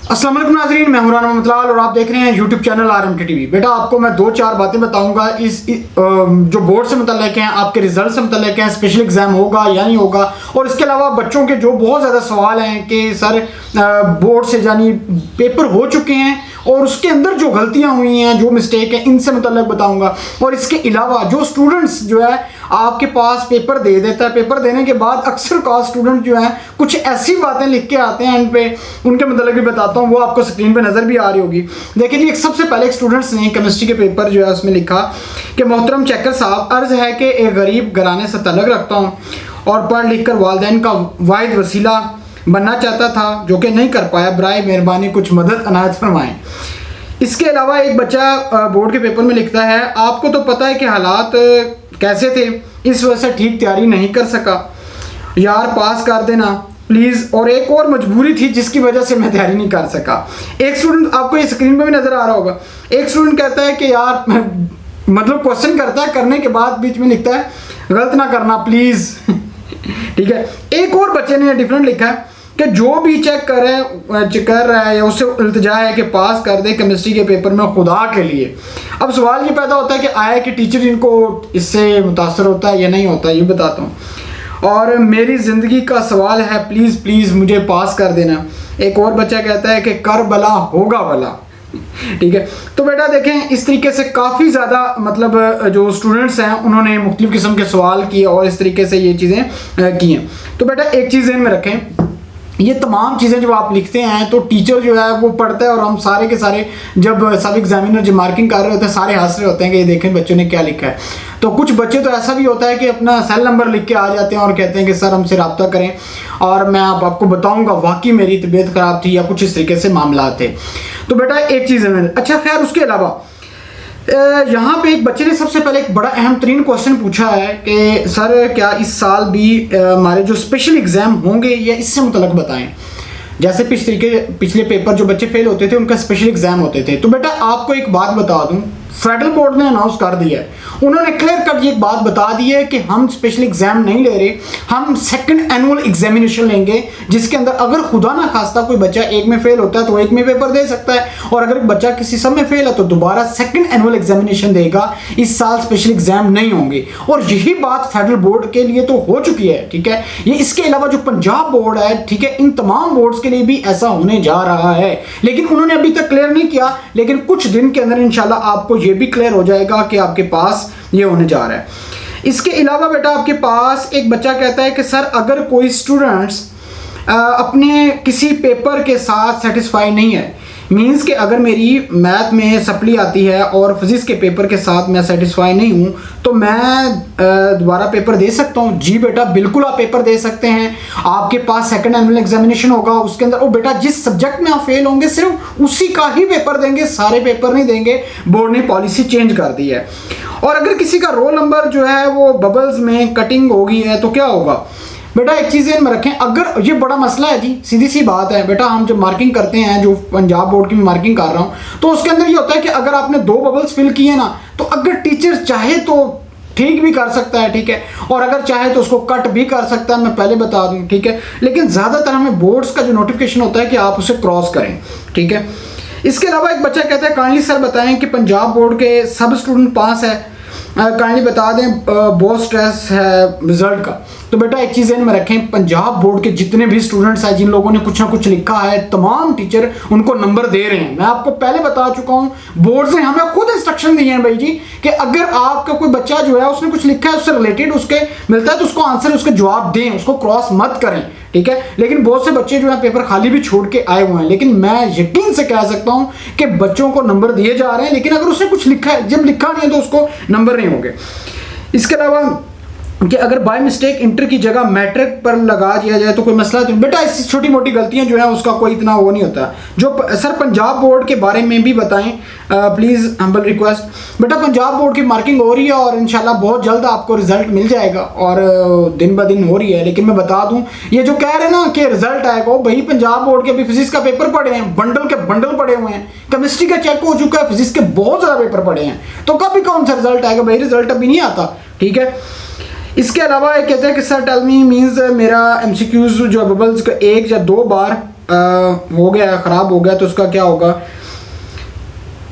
अस्सलाम वालेकुम नाज़रीन, मैं हूं राना मोहम्मद और आप देख रहे हैं यूट्यूब चैनल RMT टीवी। बेटा आपको मैं 2-4 बातें बताऊंगा इस जो बोर्ड से मुतल्लिक हैं, आपके रिजल्ट से मुतल्लिक हैं, स्पेशल एग्ज़ाम होगा या नहीं होगा, और इसके अलावा बच्चों के जो बहुत ज़्यादा सवाल हैं कि सर बोर्ड से यानी पेपर हो चुके हैं और उसके अंदर जो गलतियाँ हुई हैं, जो मिस्टेक है, इनसे मुतल्लिक बताऊँगा। और इसके अलावा जो स्टूडेंट्स जो है आपके पास पेपर दे देता है, पेपर देने के बाद अक्सर का स्टूडेंट जो है कुछ ऐसी बातें लिख के आते हैं एंड पे, उनके मतलब भी बताता हूँ, वो आपको स्क्रीन पे नज़र भी आ रही होगी। देखिए जी, सबसे पहले एक स्टूडेंट्स ने केमिस्ट्री के पेपर जो है उसमें लिखा कि मोहतरम चेकर साहब, अर्ज़ है कि एक गरीब घराने से तल्लुक़ रखता हूँ और पढ़ लिख कर वालिदैन का वाहिद वसीला बनना चाहता था, जो कि नहीं कर पाया। बराए मेहरबानी कुछ मदद अनायत फरमाएँ। इसके अलावा एक बच्चा बोर्ड के पेपर में लिखता है, आपको तो पता है कि हालात कैसे थे, इस वजह से ठीक तैयारी नहीं कर सका, यार पास कर देना प्लीज़। और एक और मजबूरी थी जिसकी वजह से मैं तैयारी नहीं कर सका। एक स्टूडेंट, आपको ये स्क्रीन पे भी नज़र आ रहा होगा, एक स्टूडेंट कहता है कि यार मतलब क्वेश्चन करता है, करने के बाद बीच में लिखता है गलत ना करना प्लीज़। ठीक है। एक और बच्चे ने डिफरेंट लिखा है कि जो भी चेक कर रहा है या उससे इल्तिजा है कि पास कर दे केमिस्ट्री के पेपर में खुदा के लिए। अब सवाल ये पैदा होता है कि आया कि टीचर इनको इससे मुतासर होता है या नहीं होता, ये बताता हूँ। और मेरी ज़िंदगी का सवाल है, प्लीज़ प्लीज़ मुझे पास कर देना। एक और बच्चा कहता है कि कर भला होगा भला। ठीक है। तो बेटा देखें, इस तरीके से काफ़ी ज़्यादा मतलब जो स्टूडेंट्स हैं उन्होंने मुख्तलिफ़ किस्म के सवाल किए और इस तरीके से ये चीज़ें की हैं। तो बेटा एक चीज़ ध्यान में रखें, ये तमाम चीज़ें जब आप लिखते हैं तो टीचर जो है वो पढ़ता है और हम सारे के सारे जब सब एग्जामिनर जब मार्किंग कर रहे होते हैं सारे हंस रहे होते हैं कि ये देखें बच्चों ने क्या लिखा है। तो कुछ बच्चे तो ऐसा भी होता है कि अपना सेल नंबर लिख के आ जाते हैं और कहते हैं कि सर हमसे रब्ता करें और मैं आपको बताऊंगा वाकई मेरी तबीयत ख़राब थी या कुछ इस तरीके से मामला थे। तो बेटा एक चीज़ है। अच्छा खैर, उसके अलावा यहाँ पे एक बच्चे ने सबसे पहले एक बड़ा अहम तरीन क्वेश्चन पूछा है कि सर क्या इस साल भी हमारे जो स्पेशल एग्ज़ाम होंगे या इससे मुतल्लिक बताएं। जैसे पिछले पेपर जो बच्चे फेल होते थे उनका स्पेशल एग्ज़ाम होते थे। तो बेटा आपको एक बात बता दूं, फेडरल बोर्ड ने अनाउंस कर दिया है, उन्होंने क्लियर कट ये बात बता दी है कि हम स्पेशल एग्ज़ाम नहीं ले रहे, हम सेकंड एनुअल एग्जामिनेशन लेंगे, जिसके अंदर अगर खुदा ना खास्ता कोई बच्चा एक में फेल होता है तो एक में पेपर दे सकता है, और अगर बच्चा किसी सब में फेल है तो दोबारा सेकंड एनुअल एग्जामिनेशन देगा। इस साल स्पेशल एग्ज़ाम नहीं होंगे, और यही बात फेडरल बोर्ड के लिए तो हो चुकी है। ठीक है। ये इसके अलावा जो पंजाब बोर्ड है, ठीक है, इन तमाम बोर्ड्स के लिए भी ऐसा होने जा रहा है, लेकिन उन्होंने अभी तक क्लियर नहीं किया, लेकिन कुछ दिन के अंदर इंशाल्लाह आपको ये भी क्लियर हो जाएगा कि आपके पास ये होने जा रहा है। इसके अलावा बेटा आपके पास एक बच्चा कहता है कि सर अगर कोई स्टूडेंट्स अपने किसी पेपर के साथ सेटिस्फाई नहीं है, मीन्स कि अगर मेरी मैथ में सप्ली आती है और फिजिक्स के पेपर के साथ मैं सेटिस्फाई नहीं हूँ, तो मैं दोबारा पेपर दे सकता हूँ। जी बेटा बिल्कुल आप पेपर दे सकते हैं। आपके पास सेकंड एनुअल एग्जामिनेशन होगा, उसके अंदर वो बेटा जिस सब्जेक्ट में आप फेल होंगे सिर्फ उसी का ही पेपर देंगे, सारे पेपर नहीं देंगे। बोर्ड ने पॉलिसी चेंज कर दी है। और अगर किसी का रोल नंबर जो है वो बबल्स में कटिंग हो गई है तो क्या होगा बेटा, एक चीज़ में रखें, अगर ये बड़ा मसला है जी, सीधी सी बात है बेटा, हम जब मार्किंग करते हैं, जो पंजाब बोर्ड की मैं मार्किंग कर रहा हूँ, तो उसके अंदर ये होता है कि अगर आपने 2 बबल्स फिल किए ना, तो अगर टीचर चाहे तो ठीक भी कर सकता है, ठीक है, और अगर चाहे तो उसको कट भी कर सकता है, मैं पहले बता दूं, ठीक है, लेकिन ज़्यादातर हमें बोर्ड्स का जो नोटिफिकेशन होता है कि आप उसे क्रॉस करें। ठीक है। इसके अलावा एक बच्चा कहता है काइंडली सर बताएं कि पंजाब बोर्ड के सब स्टूडेंट पास है, काइंडली बता दें बहुत स्ट्रेस है रिजल्ट का। तो बेटा एक चीज़ में रखें, पंजाब बोर्ड के जितने भी स्टूडेंट्स हैं जिन लोगों ने कुछ ना कुछ लिखा है, तमाम टीचर उनको नंबर दे रहे हैं। मैं आपको पहले बता चुका हूँ, बोर्ड से हमें खुद इंस्ट्रक्शन दिए हैं भाई जी कि अगर आपका कोई बच्चा जो है उसने कुछ लिखा है, उससे रिलेटेड उसके मिलता है तो उसको आंसर, उसके जवाब दें, उसको क्रॉस मत करें। ठीक है। लेकिन बहुत से बच्चे जो है पेपर खाली भी छोड़ के आए हुए हैं, लेकिन मैं यकीन से कह सकता हूं कि बच्चों को नंबर दिए जा रहे हैं, लेकिन अगर उसने कुछ लिखा है, जब लिखा नहीं है तो उसको नंबर नहीं होंगे। इसके अलावा कि अगर बाय मिस्टेक इंटर की जगह मैट्रिक पर लगा दिया जाए तो कोई मसला तो बेटा, ऐसी छोटी मोटी गलतियां जो है उसका कोई इतना वो नहीं होता। जो सर पंजाब बोर्ड के बारे में भी बताएं प्लीज़, हम्बल रिक्वेस्ट। बेटा पंजाब बोर्ड की मार्किंग हो रही है और इंशाल्लाह बहुत जल्द आपको रिजल्ट मिल जाएगा, और दिन ब दिन हो रही है। लेकिन मैं बता दूं, ये जो कह रहे हैं ना कि रिजल्ट आएगा, भाई पंजाब बोर्ड के अभी फिजिक्स का पेपर पड़े हैं, बंडल के बंडल पड़े हुए हैं, केमिस्ट्री का चेक हो चुका है, फिजिक्स के बहुत ज़्यादा पेपर पड़े हैं, तो कभी कौन सा रिजल्ट आएगा भाई, रिजल्ट अभी नहीं आता। ठीक है। इसके अलावा एक कहते हैं कि सर टेल मी मीन्स मेरा MCQs जो बबल्स का 1 या 2 बार हो गया, ख़राब हो गया, तो उसका क्या होगा।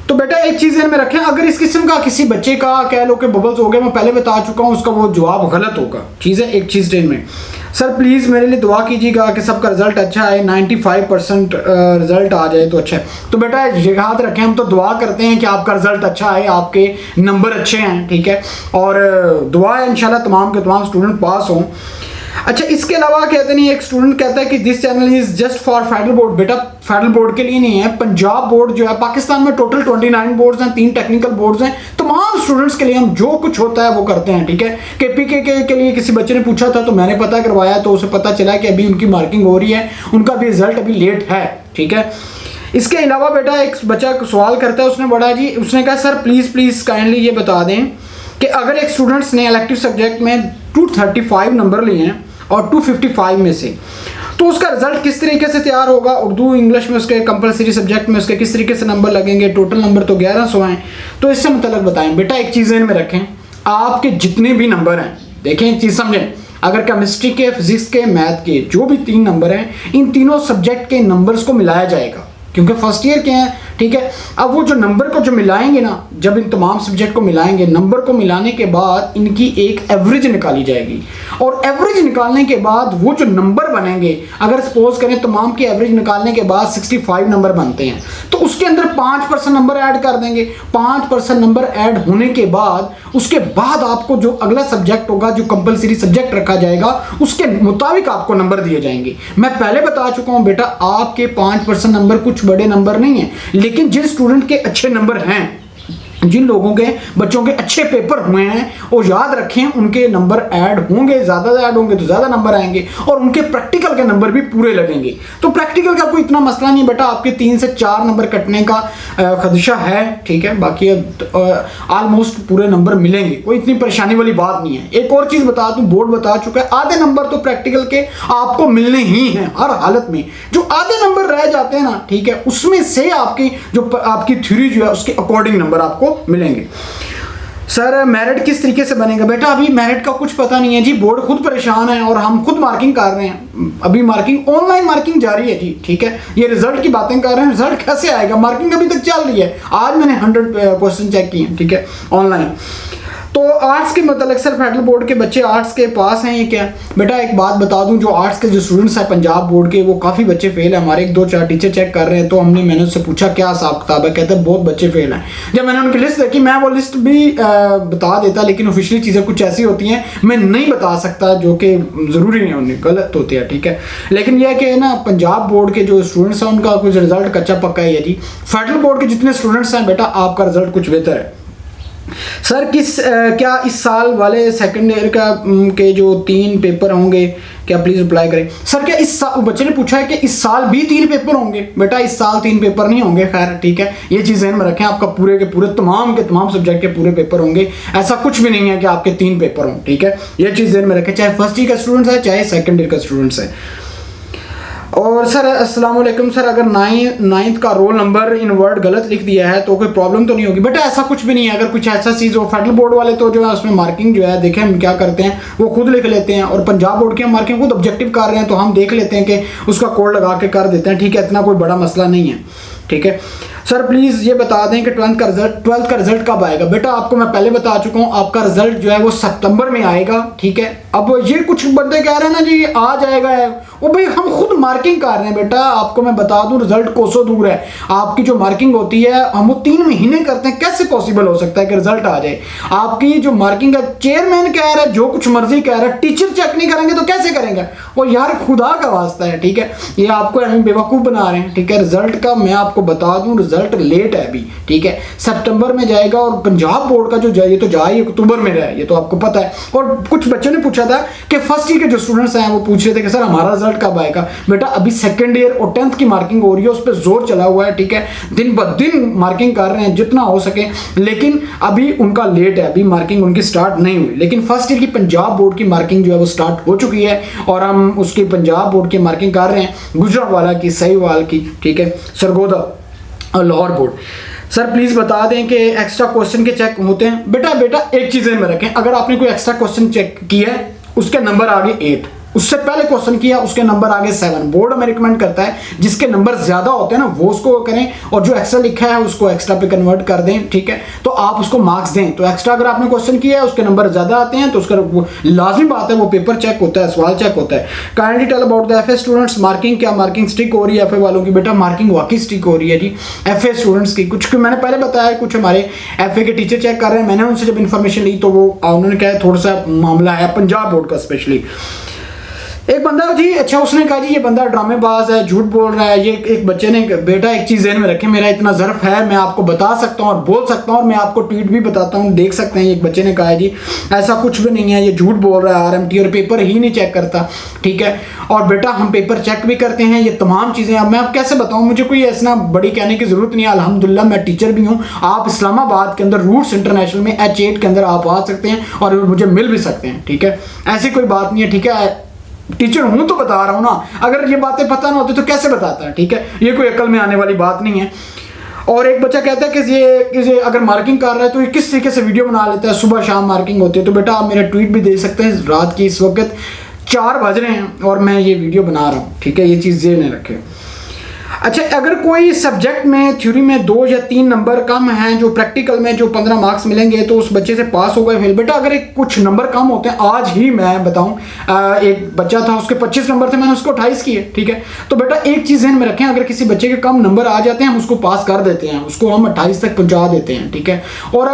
तो बेटा एक चीज़ ध्यान में रखें, अगर इस किस्म का किसी बच्चे का कह लो कि बबल्स हो गया, मैं पहले बता चुका हूँ, उसका वो जवाब गलत होगा। चीज़ है, एक चीज़ ध्यान में, सर प्लीज़ मेरे लिए दुआ कीजिएगा कि सबका रिजल्ट अच्छा है, 95% रिजल्ट आ जाए तो अच्छा है। तो बेटा याद रखें, हम तो दुआ करते हैं कि आपका रिजल्ट अच्छा आए, आपके नंबर अच्छे हैं, ठीक है, और दुआ है इंशाल्लाह तमाम के तमाम स्टूडेंट पास हों। अच्छा, इसके अलावा कहते नहीं, एक स्टूडेंट कहता है कि this channel is just for federal board. बेटा फेडरल बोर्ड के लिए नहीं है, पंजाब बोर्ड जो है, पाकिस्तान में टोटल 29 बोर्ड्स हैं, 3 टेक्निकल बोर्ड्स हैं, तमाम स्टूडेंट्स के लिए हम जो कुछ होता है वो करते हैं, ठीक है। केपीके के लिए किसी बच्चे ने पूछा था तो मैंने पता करवाया, तो उसे पता चला कि अभी उनकी मार्किंग हो रही है, उनका भी रिजल्ट अभी लेट है, ठीक है। इसके अलावा बेटा एक बच्चा सवाल करता है, उसने कहा सर प्लीज़ काइंडली ये बता दें कि अगर एक स्टूडेंट्स ने इलेक्टिव सब्जेक्ट में 235 नंबर लिए हैं और 255 में से, तो उसका रिजल्ट किस तरीके से तैयार होगा, उर्दू इंग्लिश में उसके कंपलसरी सब्जेक्ट में उसके किस तरीके से नंबर लगेंगे, टोटल नंबर तो 1100 हैं, तो इससे मतलब बताएं। बेटा एक चीज़ में रखें, आपके जितने भी नंबर हैं, देखें एक चीज़ समझें, अगर केमिस्ट्री के, फिजिक्स के, मैथ के जो भी 3 नंबर हैं, इन तीनों सब्जेक्ट के नंबर्स को मिलाया जाएगा, क्योंकि फर्स्ट ईयर के हैं, ठीक है। अब वो जो नंबर को जो मिलाएंगे ना, जब इन तमाम सब्जेक्ट को मिलाएंगे, नंबर को मिलाने के बाद इनकी एक एवरेज निकाली जाएगी, और एवरेज निकालने के बाद वो जो नंबर बनेंगे, अगर सपोज करें तमाम की एवरेज निकालने के बाद 65 नंबर बनते हैं, तो उसके अंदर 5% नंबर ऐड कर देंगे। 5% नंबर ऐड होने के बाद उसके बाद आपको जो अगला सब्जेक्ट होगा, जो कंपलसरी सब्जेक्ट रखा जाएगा, उसके मुताबिक आपको नंबर दिए जाएंगे। मैं पहले बता चुका हूं बेटा, आपके 5% नंबर कुछ बड़े नंबर नहीं है, लेकिन जिन स्टूडेंट के अच्छे नंबर हैं, जिन लोगों के बच्चों के अच्छे पेपर हुए हैं, और याद रखें उनके नंबर ऐड होंगे, ज़्यादा ऐड होंगे तो ज़्यादा नंबर आएंगे, और उनके प्रैक्टिकल के नंबर भी पूरे लगेंगे। तो प्रैक्टिकल का कोई इतना मसला नहीं बेटा, आपके 3 से 4 नंबर कटने का खदशा है, ठीक है, बाकी ऑलमोस्ट पूरे नंबर मिलेंगे, कोई इतनी परेशानी वाली बात नहीं है। एक और चीज़ बता दूं, बोर्ड बता चुका है, आधे नंबर तो प्रैक्टिकल के आपको मिलने ही हैं हर हालत में। जो आधे नंबर रह जाते हैं ना, ठीक है, उसमें से आपकी थ्योरी जो है उसके अकॉर्डिंग नंबर आपको मिलेंगे। सर मेरिट किस तरीके से बनेगा? बेटा अभी मेरिट का कुछ पता नहीं है जी, बोर्ड खुद परेशान है और हम खुद मार्किंग कर रहे हैं। अभी मार्किंग, ऑनलाइन मार्किंग जारी है जी, ठीक है। ये रिजल्ट की बातें कर रहे हैं, रिजल्ट कैसे आएगा, मार्किंग अभी तक चल रही है। आज मैंने 100 क्वेश्चन चेक किए हैं, ठीक है, ऑनलाइन। तो आर्ट्स के मतलब सर फेडरल बोर्ड के बच्चे आर्ट्स के पास हैं, ये क्या? बेटा एक बात बता दूं, जो आर्ट्स के जो स्टूडेंट्स हैं पंजाब बोर्ड के, वो काफ़ी बच्चे फेल हैं। हमारे 1-2-4 टीचर चेक कर रहे हैं, तो मैंने उससे पूछा क्या हिसाब किताब है, कहते हैं बहुत बच्चे फेल हैं। जब मैंने उनकी लिस्ट देखी, मैं वो लिस्ट भी बता देता, लेकिन ऑफिशियल चीज़ें कुछ ऐसी होती हैं मैं नहीं बता सकता, जो कि ज़रूरी नहीं, उन्हें गलत होती है, ठीक है। लेकिन यह कि ना पंजाब बोर्ड के जो स्टूडेंट्स हैं उनका कुछ रिजल्ट कच्चा पक्का ही है जी। फेडरल बोर्ड के जितने स्टूडेंट्स हैं बेटा, आपका रिजल्ट कुछ बेहतर है। सर क्या इस साल वाले सेकंड ईयर के जो 3 पेपर होंगे, क्या प्लीज़ रिप्लाई करें। सर क्या इस साल, बच्चे ने पूछा है कि इस साल भी 3 पेपर होंगे। बेटा इस साल 3 पेपर नहीं होंगे, खैर ठीक है, ये चीज़ ध्यान में रखें, आपका पूरे के पूरे तमाम सब्जेक्ट के पूरे पेपर होंगे। ऐसा कुछ भी नहीं है कि आपके 3 पेपर हों, ठीक है, ये चीज़ ध्यान में रखें, चाहे फर्स्ट ईयर का स्टूडेंट्स है चाहे सेकेंड ईयर का स्टूडेंट्स है। और सर अस्सलाम वालेकुम सर, अगर 9th का रोल नंबर इन वर्ड गलत लिख दिया है तो कोई प्रॉब्लम तो नहीं होगी? बेटा ऐसा कुछ भी नहीं है। अगर कुछ ऐसा चीज़ हो, फेडरल बोर्ड वाले तो जो है उसमें मार्किंग जो है, देखें हम क्या करते हैं, वो खुद लिख लेते हैं, और पंजाब बोर्ड की हम मार्किंग खुद ऑब्जेक्टिव कर रहे हैं, तो हम देख लेते हैं कि उसका कोड लगा के कर देते हैं, ठीक है, इतना कोई बड़ा मसला नहीं है, ठीक है। सर प्लीज़ ये बता दें कि 12th का रिजल्ट कब आएगा? बेटा आपको मैं पहले बता चुका हूँ, आपका रिजल्ट जो है वो सितंबर में आएगा, ठीक है। अब ये कुछ बंदे कह रहे हैं ना जी आ जाएगा, वो भाई हम खुद मार्किंग कर रहे हैं बेटा। आपको मैं बता दूं, रिजल्ट कोसों दूर है, आपकी जो मार्किंग होती है हम वो 3 महीने करते हैं, कैसे पॉसिबल हो सकता है कि रिजल्ट आ जाए? आपकी जो मार्किंग है, चेयरमैन कह रहा है, जो कुछ मर्जी कह रहा है, टीचर चेक नहीं करेंगे तो कैसे करेंगे? और यार खुदा का वास्ता है, ठीक है, ये आपको हम बेवकूफ़ बना रहे हैं, ठीक है। रिजल्ट का मैं आपको बता दूं, रिजल्ट लेट है अभी, ठीक है, सितंबर में जाएगा, और पंजाब बोर्ड का जो जाए, ये तो जाए अक्टूबर में रहा है, ये तो आपको पता है। और कुछ बच्चों ने पूछा था कि फर्स्ट ईयर के जो स्टूडेंट्स हैं वो पूछ रहे थे कि सर हमारा रिजल्ट कब आएगा? बेटा अभी सेकंड ईयर और 10th की मार्किंग हो रही है, उस पर जोर चला हुआ है, ठीक है, दिन ब दिन मार्किंग कर रहे हैं जितना हो सके, लेकिन अभी उनका लेट है, अभी मार्किंग उनकी स्टार्ट नहीं हुई। लेकिन फर्स्ट ईयर की पंजाब बोर्ड की मार्किंग जो है वो स्टार्ट हो चुकी है, और हम उसकी पंजाब बोर्ड की मार्किंग कर रहे हैं, गुजरांवाला की, सहीवाल की, ठीक है, सरगोदा और लाहौर बोर्ड। सर प्लीज़ बता दें कि एक्स्ट्रा क्वेश्चन के चेक होते हैं? बेटा एक चीज़ में रखें, अगर आपने कोई एक्स्ट्रा क्वेश्चन चेक किया है, उसके नंबर आ गए 8, उससे पहले क्वेश्चन किया, उसके नंबर आगे 7। बोर्ड हमें रिकमेंड करता है जिसके नंबर ज्यादा होते हैं ना वो उसको करें, और जो एक्स्ट्रा लिखा है उसको एक्स्ट्रा पे कन्वर्ट कर दें, ठीक है। तो आप उसको मार्क्स दें। तो एक्स्ट्रा अगर आपने क्वेश्चन किया है उसके नंबर ज्यादा आते हैं तो उसका लाजमी बात है वो पेपर चेक होता है, सवाल चेक होता है। Kindly tell about the FA students marking, क्या मार्किंग स्टिक हो रही है एफए वालों की? बेटा मार्किंग वाकई स्टिक हो रही है जी एफए स्टूडेंट्स की। कुछ मैंने पहले बताया, कुछ हमारे एफए के टीचर चेक कर रहे हैं, मैंने उनसे जब इन्फॉर्मेशन ली तो वो उन्होंने कहा थोड़ा सा मामला है पंजाब बोर्ड का स्पेशली। एक बंदा जी, अच्छा उसने कहा जी ये बंदा ड्रामेबाज है, झूठ बोल रहा है। ये एक बच्चे ने, बेटा एक चीज़ ध्यान में रखें, मेरा इतना ज़र्फ है, मैं आपको बता सकता हूँ और बोल सकता हूँ और मैं आपको ट्वीट भी बताता हूँ, देख सकते हैं। एक बच्चे ने कहा है जी ऐसा कुछ भी नहीं है, ये झूठ बोल रहा है आरएमटी, और पेपर ही नहीं चेक करता, ठीक है। और बेटा हम पेपर चेक भी करते हैं, ये तमाम चीज़ें। अब मैं आप कैसे बताऊँ, मुझे कोई ऐसा बड़ी कहने की ज़रूरत नहीं है। अल्हम्दुलिल्लाह मैं टीचर भी हूँ। आप इस्लामाबाद के अंदर रूट्स इंटरनेशनल में H8 के अंदर आप आ सकते हैं और मुझे मिल भी सकते हैं, ठीक है। ऐसी कोई बात नहीं है, ठीक है। टीचर हूं तो बता रहा हूं ना, अगर ये बातें पता ना होती तो कैसे बताता है, ठीक है। ये कोई अकल में आने वाली बात नहीं है। और एक बच्चा कहता है कि ये अगर मार्किंग कर रहा है तो ये किस तरीके से वीडियो बना लेता है, सुबह शाम मार्किंग होती है। तो बेटा आप मेरा ट्वीट भी दे सकते हैं, रात की इस वक्त 4 बज रहे हैं और मैं ये वीडियो बना रहा हूँ, ठीक है। ये चीज़ ध्यान रखें। अच्छा, अगर कोई सब्जेक्ट में थ्योरी में 2 या 3 नंबर कम हैं, जो प्रैक्टिकल में जो 15 मार्क्स मिलेंगे तो उस बच्चे से पास होगा फेल? बेटा अगर एक कुछ नंबर कम होते हैं, आज ही मैं बताऊं, एक बच्चा था उसके 25 नंबर थे, मैंने उसको 28 किए, ठीक है। तो बेटा एक चीज़ ध्यान में रखें, अगर किसी बच्चे के कम नंबर आ जाते हैं हम उसको पास कर देते हैं, उसको हम 28 तक पहुँचा देते हैं, ठीक है। और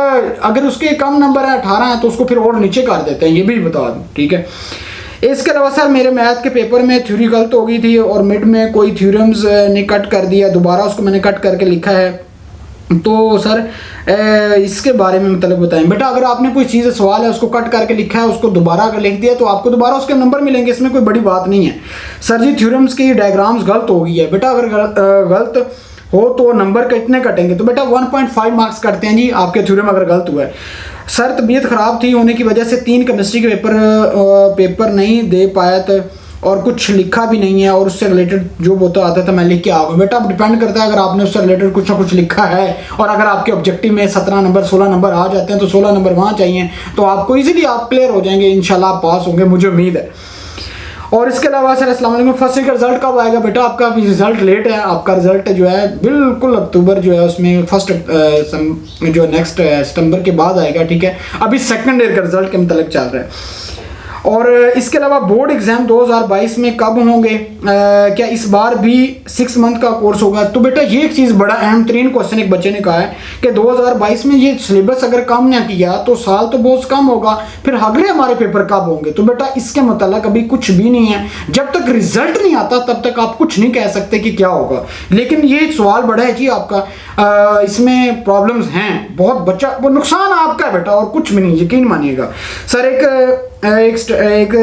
अगर उसके कम नंबर है 18 है तो उसको फिर और नीचे कर देते हैं, ये भी बता दूँ, ठीक है। इसके अलावा सर मेरे मैथ के पेपर में थ्योरी गलत हो गई थी और मिड में कोई थ्योरम्स ने कट कर दिया, दोबारा उसको मैंने कट करके लिखा है। तो सर इसके बारे में मतलब बताएं। बेटा अगर आपने कोई चीज़ सवाल है उसको कट करके लिखा है, उसको दोबारा अगर लिख दिया तो आपको दोबारा उसके नंबर मिलेंगे, इसमें कोई बड़ी बात नहीं है। सर जी थ्योरम्स की डायग्राम्स गलत हो गई है। बेटा अगर गलत हो तो नंबर कितने कटेंगे? तो बेटा 1.5 मार्क्स कटते हैं जी आपके थ्योरम अगर गलत हुआ है। सर तबीयत ख़राब थी होने की वजह से 3 केमिस्ट्री के पेपर नहीं दे पाया था और कुछ लिखा भी नहीं है, और उससे रिलेटेड जो बोता आता था मैं लिख के आऊँगा। बेटा अब डिपेंड करता है, अगर आपने उससे रिलेटेड कुछ ना कुछ लिखा है और अगर आपके ऑब्जेक्टिव में 17 नंबर 16 नंबर आ जाते हैं तो 16 नंबर वहाँ चाहिए, तो आपको ईजिली आप क्लियर हो जाएंगे, इंशाल्लाह आप पास होंगे, मुझे उम्मीद है। और इसके अलावा सर अस्सलाम वालेकुम, फर्स्ट ईयर का रिजल्ट कब आएगा? बेटा आपका अभी रिजल्ट लेट है, आपका रिजल्ट जो है बिल्कुल अक्टूबर जो है उसमें फर्स्ट जो नेक्स्ट सितंबर के बाद आएगा, ठीक है। अभी सेकंड ईयर का रिजल्ट के मतलब चल रहा है। और इसके अलावा बोर्ड एग्जाम 2022 में कब होंगे? क्या इस बार भी 6 मंथ का कोर्स होगा? तो बेटा ये एक चीज़ बड़ा अहम तरीन क्वेश्चन एक बच्चे ने कहा है कि 2022 में ये सिलेबस अगर कम ना किया तो साल तो बहुत कम होगा, फिर अगले हमारे पेपर कब होंगे? तो बेटा इसके मतलब अभी कुछ भी नहीं है, जब तक रिजल्ट नहीं आता तब तक आप कुछ नहीं कह सकते कि क्या होगा। लेकिन ये सवाल बड़ा है जी आपका, इसमें प्रॉब्लम्स हैं बहुत, बच्चा वो नुकसान आपका है बेटा और कुछ भी नहीं, यकीन मानिएगा। सर एक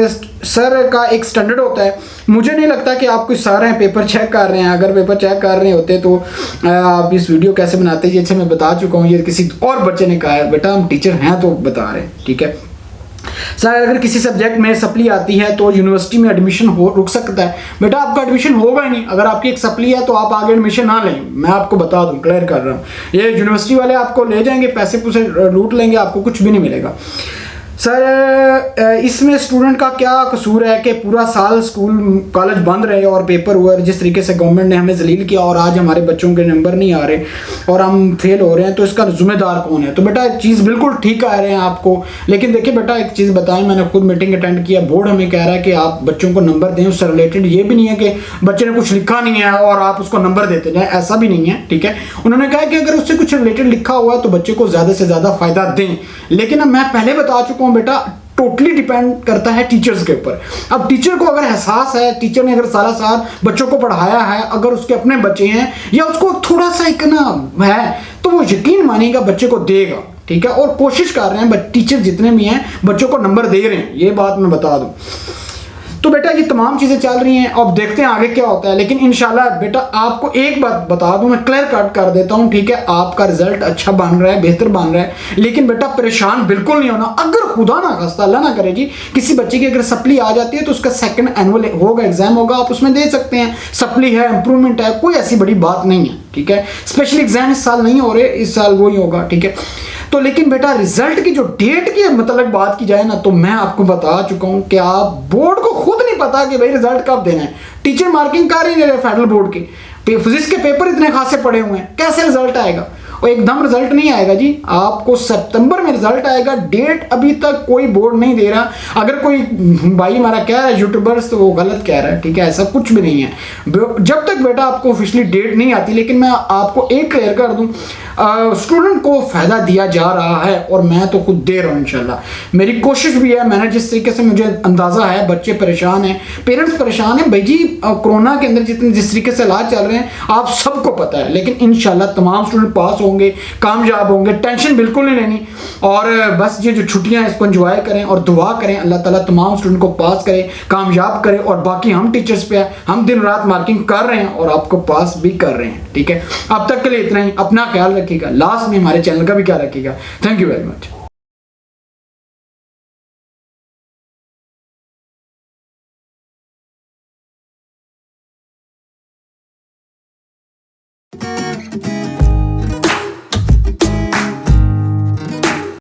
सर का एक स्टैंडर्ड होता है, मुझे नहीं लगता कि आप कोई सर हैं पेपर चेक कर रहे हैं। अगर पेपर चेक कर रहे होते तो आप इस वीडियो कैसे बनाते? ये अच्छा मैं बता चुका हूँ, ये किसी और बच्चे ने कहा है। बेटा हम टीचर हैं तो बता रहे हैं, ठीक है। सर अगर किसी सब्जेक्ट में सप्ली आती है तो यूनिवर्सिटी में एडमिशन रुक सकता है? बेटा आपका एडमिशन होगा ही नहीं, अगर आपकी एक सप्ली है तो आप आगे एडमिशन ना लें, मैं आपको बता दूं, क्लियर कर रहा हूँ। ये यूनिवर्सिटी वाले आपको ले जाएंगे, पैसे पूसे लूट लेंगे, आपको कुछ भी नहीं मिलेगा। सर इसमें स्टूडेंट का क्या कसूर है कि पूरा साल स्कूल कॉलेज बंद रहे और पेपर हुआ, जिस तरीके से गवर्नमेंट ने हमें जलील किया और आज हमारे बच्चों के नंबर नहीं आ रहे और हम फेल हो रहे हैं, तो इसका जिम्मेदार कौन है? तो बेटा चीज़ बिल्कुल ठीक कह रहे हैं आपको, लेकिन देखिए बेटा एक चीज़ बताएं, मैंने खुद मीटिंग अटेंड किया, बोर्ड हमें कह रहा है कि आप बच्चों को नंबर दें, उससे रिलेटेड ये भी नहीं है कि बच्चे ने कुछ लिखा नहीं है और आप उसको नंबर देते जाएँ, ऐसा भी नहीं है, ठीक है। उन्होंने कहा कि अगर उससे कुछ रिलेटेड लिखा हुआ है तो बच्चे को ज़्यादा से ज़्यादा फ़ायदा दें। लेकिन मैं पहले बता चुका हूँ बेटा, टोटली डिपेंड करता है टीचर्स के ऊपर। अब टीचर को अगर एहसास है, टीचर ने अगर सारा साल बच्चों को पढ़ाया है, अगर उसके अपने बच्चे हैं या उसको थोड़ा सा एक ना है, तो वो यकीन मानेगा बच्चे को देगा, ठीक है। और कोशिश कर रहे हैं टीचर जितने भी हैं बच्चों को नंबर दे रहे हैं, ये बात मैं बता दूं। तो बेटा ये तमाम चीज़ें चल रही हैं, अब देखते हैं आगे क्या होता है। लेकिन इंशाल्लाह बेटा आपको एक बात बता दूं, मैं क्लियर कट कर देता हूं, ठीक है। आपका रिजल्ट अच्छा बन रहा है, बेहतर बन रहा है, लेकिन बेटा परेशान बिल्कुल नहीं होना। अगर खुदा ना खास्ता अल्लाह ना करे जी किसी बच्चे की अगर सप्ली आ जाती है तो उसका सेकंड एनुअल होगा, एग्जाम होगा, आप उसमें दे सकते हैं। सप्ली है, इंप्रूवमेंट है, कोई ऐसी बड़ी बात नहीं है, ठीक है। स्पेशल एग्जाम इस साल नहीं हो रहे, इस साल वो ही होगा, ठीक है। तो लेकिन बेटा रिजल्ट की जो डेट की मतलब बात की जाए ना, तो मैं आपको बता चुका हूं कि आप बोर्ड को खुद नहीं पता कि भाई रिजल्ट कब देना है। टीचर मार्किंग कर ही नहीं रहे फेडरल बोर्ड के, फिजिक्स के पेपर इतने खासे पड़े हुए हैं, कैसे रिजल्ट आएगा? और एकदम रिजल्ट नहीं आएगा जी, आपको सितंबर में रिजल्ट आएगा। डेट अभी तक कोई बोर्ड नहीं दे रहा। अगर कोई भाई हमारा कह रहा है यूट्यूबर्स, तो वो गलत कह रहा है, ठीक है, ऐसा कुछ भी नहीं है। जब तक बेटा आपको ऑफिशियली डेट नहीं आती, लेकिन मैं आपको एक क्लियर कर दूं, स्टूडेंट को फायदा दिया जा रहा है और मैं तो खुद दे रहा हूँ इंशाल्लाह। मेरी कोशिश भी है, मैंने जिस तरीके से मुझे अंदाजा है, बच्चे परेशान हैं, पेरेंट्स परेशान हैं भाई जी, कोरोना के अंदर जिस तरीके से इलाज चल रहे हैं आप सबको पता है, लेकिन इंशाल्लाह तमाम स्टूडेंट पास होंगे, कामयाब होंगे, टेंशन बिल्कुल नहीं लेनी। और बस ये जो छुट्टियां हैं इसको एंजॉय करें और दुआ करें अल्लाह ताला तमाम स्टूडेंट को पास करे, कामयाब करे। और बाकी हम टीचर्स पे है, हम दिन रात मार्किंग कर रहे हैं और आपको पास भी कर रहे हैं, ठीक है। अब तक के लिए इतना ही, अपना ख्याल रखिएगा, लास्ट में हमारे चैनल का भी ख्याल रखिएगा। Thank you very much.